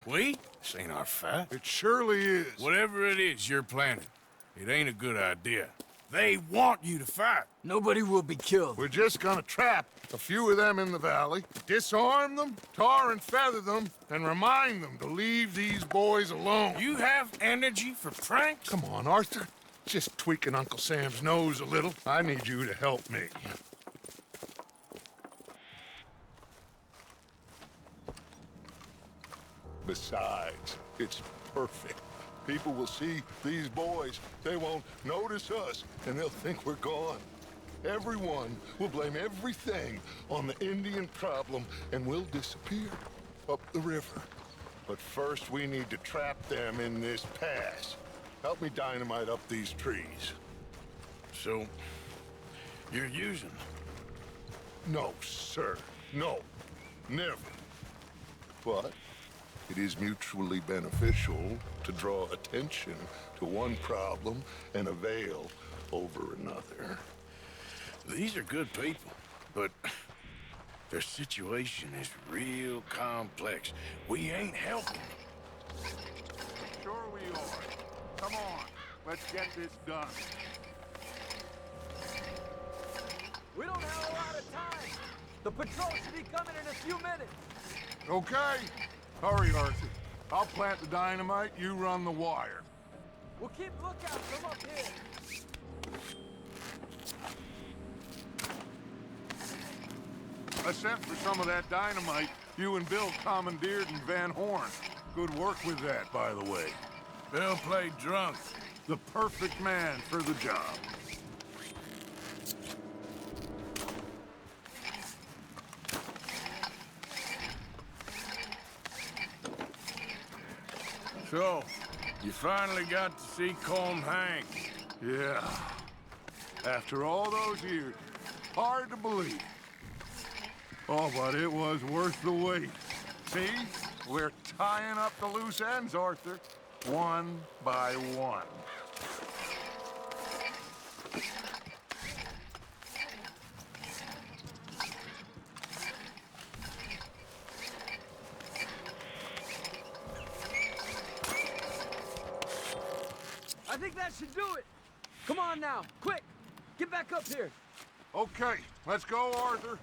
We? This ain't our fight. It surely is. Whatever it is you're planning, it ain't a good idea. They want you to fight. Nobody will be killed. We're just gonna trap a few of them in the valley, disarm them, tar and feather them, and remind them to leave these boys alone. You have energy for pranks? Come on, Arthur. Just tweaking Uncle Sam's nose a little. I need you to help me. Besides, it's perfect. People will see these boys. They won't notice us, and they'll think we're gone. Everyone will blame everything on the Indian problem, and we'll disappear up the river. But first, we need to trap them in this pass. Help me dynamite up these trees. So, you're using them? No, sir. No. Never. But it is mutually beneficial to draw attention to one problem and avail over another. These are good people, but their situation is real complex. We ain't helping. Sure we are. Come on, let's get this done. We don't have a lot of time. The patrol should be coming in a few minutes. Okay. Hurry, Arthur. I'll plant the dynamite, you run the wire. We'll keep lookout from up here. I sent for some of that dynamite you and Bill commandeered in Van Horn. Good work with that, by the way. Bill played drunk. The perfect man for the job. So, you finally got to see Colm hang. Yeah. After all those years, hard to believe. Oh, but it was worth the wait. See? We're tying up the loose ends, Arthur. One by one. I think that should do it. Come on now, quick. Get back up here. Okay, let's go, Arthur.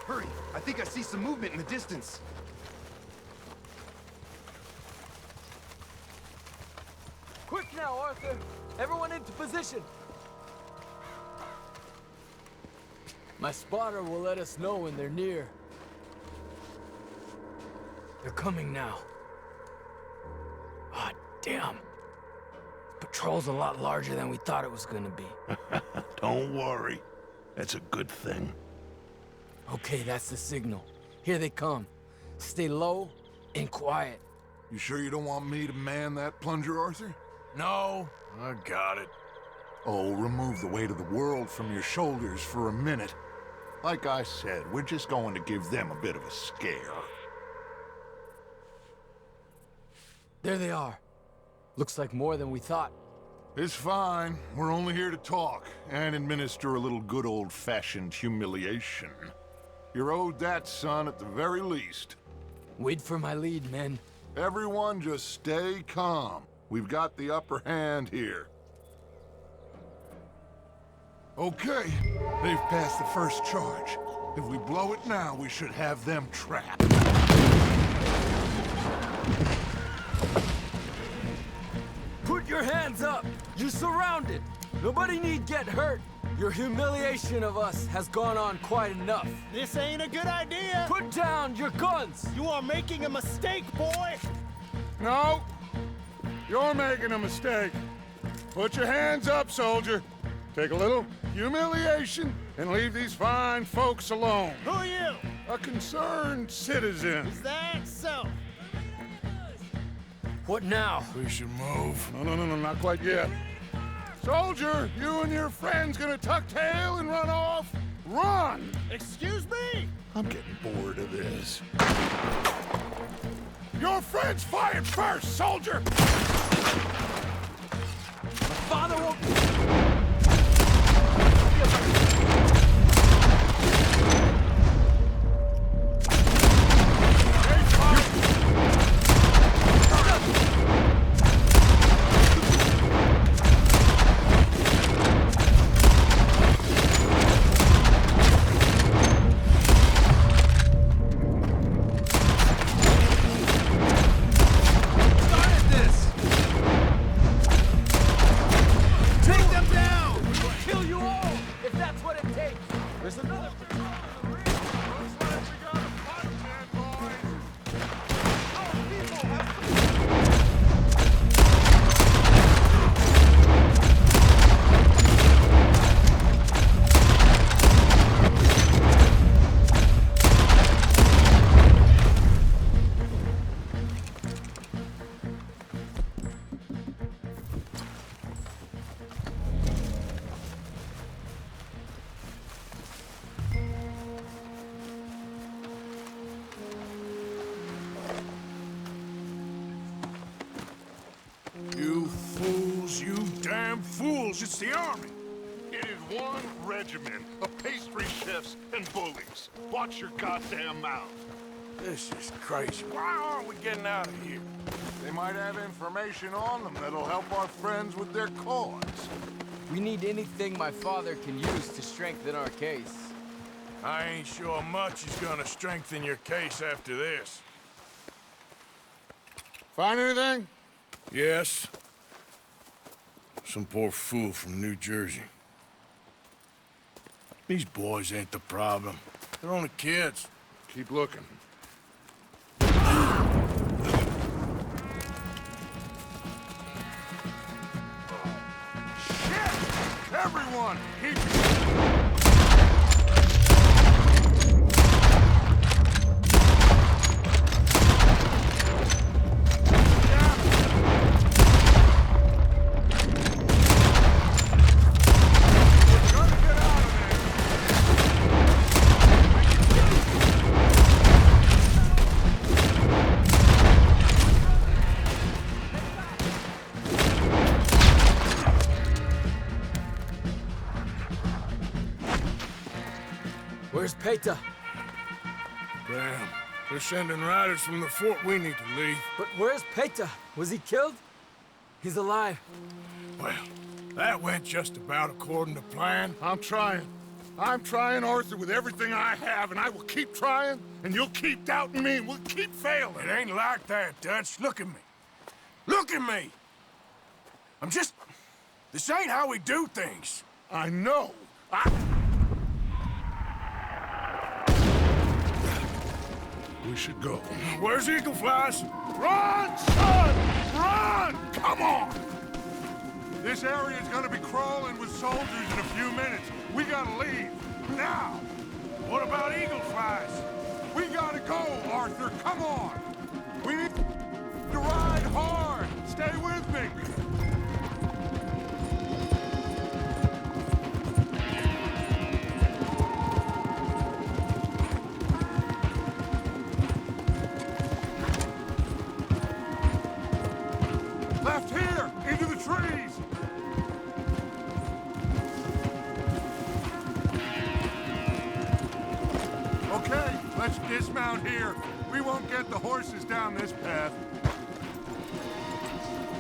Hurry! I think I see some movement in the distance. Quick now, Arthur. Everyone into position. My spotter will let us know when they're near. They're coming now. Ah, damn. Patrol's a lot larger than we thought it was gonna be. Don't worry. That's a good thing. Okay, that's the signal. Here they come. Stay low and quiet. You sure you don't want me to man that plunger, Arthur? No, I got it. Oh, remove the weight of the world from your shoulders for a minute. Like I said, we're just going to give them a bit of a scare. There they are. Looks like more than we thought. It's fine. We're only here to talk and administer a little good old-fashioned humiliation. You're owed that, son, at the very least. Wait for my lead, men. Everyone just stay calm. We've got the upper hand here. Okay, they've passed the first charge. If we blow it now, we should have them trapped. Put your hands up! You're surrounded! Nobody need get hurt! Your humiliation of us has gone on quite enough. This ain't a good idea. Put down your guns! You are making a mistake, boy. No! You're making a mistake. Put your hands up, soldier. Take a little humiliation and leave these fine folks alone. Who are you? A concerned citizen. Is that so? What now? We should move. No, not quite yet. Soldier, you and your friends gonna tuck tail and run off? Run! Excuse me? I'm getting bored of this. Your friends fired first, soldier! Father won't... You fools, you damn fools, it's the army. It is one regiment of pastry chefs and bullies. Watch your goddamn mouth. This is crazy. Why aren't we getting out of here? They might have information on them that'll help our friends with their cause. We need anything my father can use to strengthen our case. I ain't sure much is gonna strengthen your case after this. Find anything? Yes. Some poor fool from New Jersey. These boys ain't the problem. They're only kids. Keep looking. Shit! Everyone, keep... Where's Peta? Damn. They're sending riders from the fort. We need to leave. But where's Peta? Was he killed? He's alive. Well, that went just about according to plan. I'm trying. I'm trying, Arthur, with everything I have, and I will keep trying, and you'll keep doubting me, and we'll keep failing. It ain't like that, Dutch. Look at me. Look at me! I'm just... This ain't how we do things. I know. We should go. Where's Eagle Flies? Run, son! Run! Come on! This area's gonna be crawling with soldiers in a few minutes. We gotta leave. Now! What about Eagle Flies? We gotta go, Arthur. Come on! We need to ride hard. Stay with me. Left here! Into the trees! Okay, let's dismount here. We won't get the horses down this path.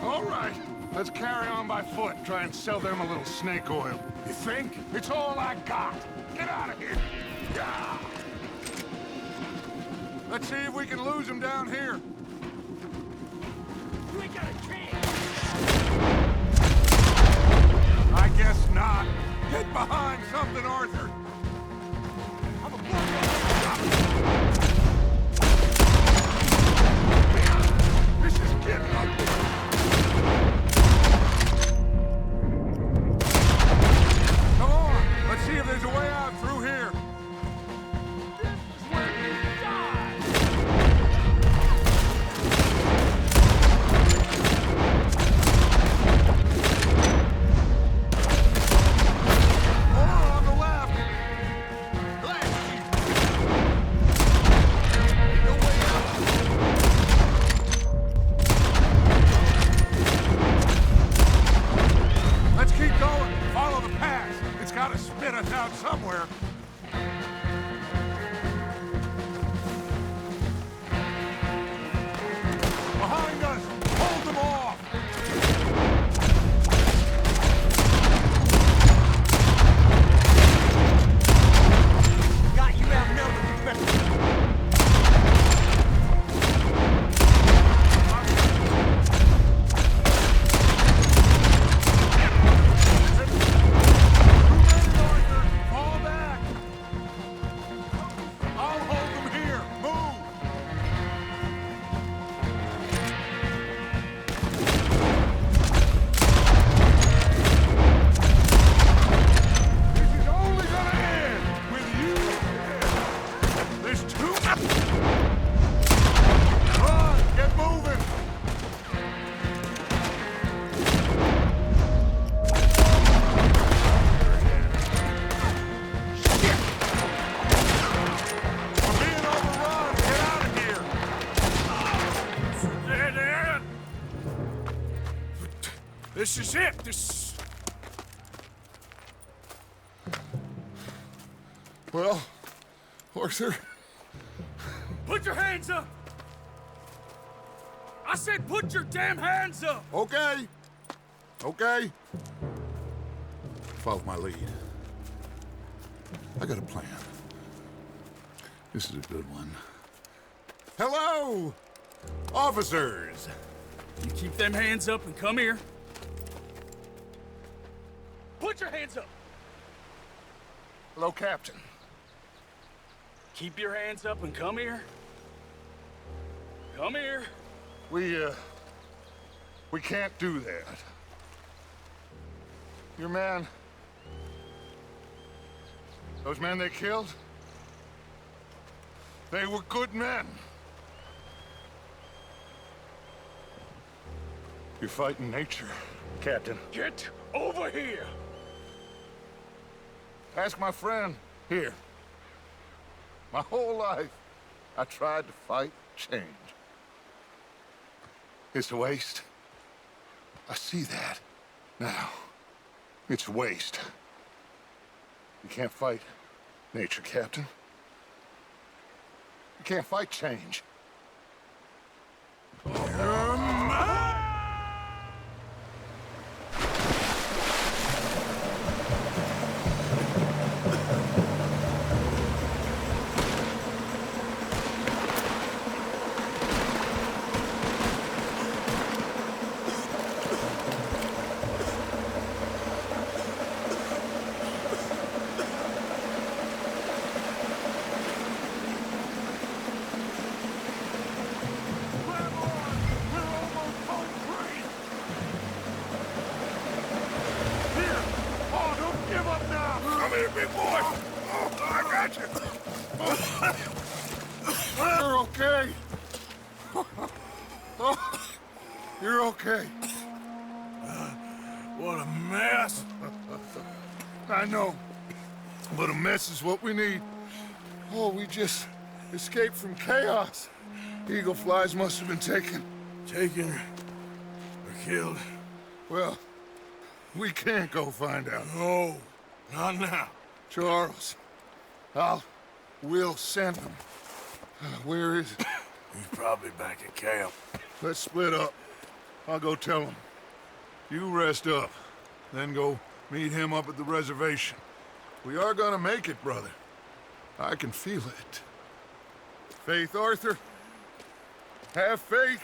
All right, let's carry on by foot. Try and sell them a little snake oil. You think? It's all I got. Get out of here. Yeah. Let's see if we can lose them down here. We got a chance! I guess not. Get behind something, Arthur. I'm a blood. This is getting ugly. Come on, let's see if there's a way out through here. This is where you die! More on the left. This is it. This... Well, Arthur, Put your hands up! I said put your damn hands up! okay. Okay. Follow my lead. I got a plan. This is a good one. Hello, officers. You keep them hands up and come here. Put your hands up! Hello, Captain. Keep your hands up and come here. Come here. We can't do that. Your man... Those men they killed? They were good men. You're fighting nature, Captain. Get over here! Ask my friend here. My whole life, I tried to fight change. It's a waste. I see that now. It's waste. You can't fight nature, Captain. You can't fight change. Come here, big boy! Oh, I got you! You're okay. Oh, you're okay. What a mess! I know, but a mess is what we need. Oh, we just escaped from chaos. Eagle flies must have been taken. Taken or killed? Well, we can't go find out. No, not now. Charles, we'll send him. Where is it? He's probably back at camp. Let's split up. I'll go tell him. You rest up, then go meet him up at the reservation. We are gonna make it, brother. I can feel it. Faith, Arthur. Have faith.